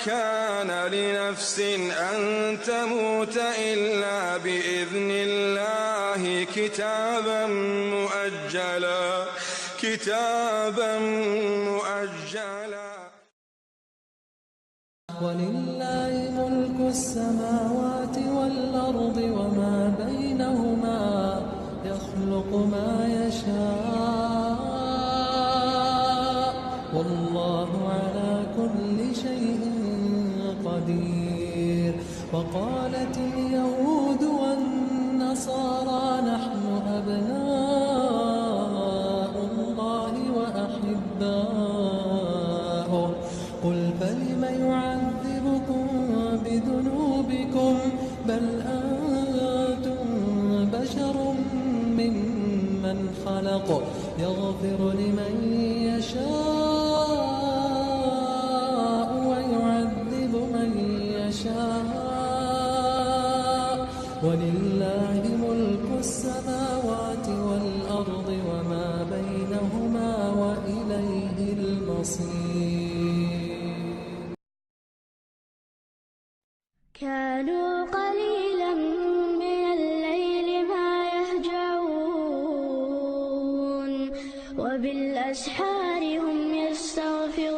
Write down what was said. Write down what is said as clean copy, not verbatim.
كان لنفس أن تموت إلا بإذن الله كتابا مؤجلا. ولله ملك السماوات والأرض وما بينهما يخلق ما يشاء والله على كل شيء قدير. وقالت اليهود والنصارى نحن أبناء الله وأحباؤه قل فلم يعذبكم بذنوبكم بل أنتم بشر ممن خلق يغفر لمن يشاء ويعذب من يشاء ولله ملك السماوات والأرض وما بينهما وإليه المصير. كانوا قليلا من الليل ما يهجعون وبالأسحار هم يستغفرون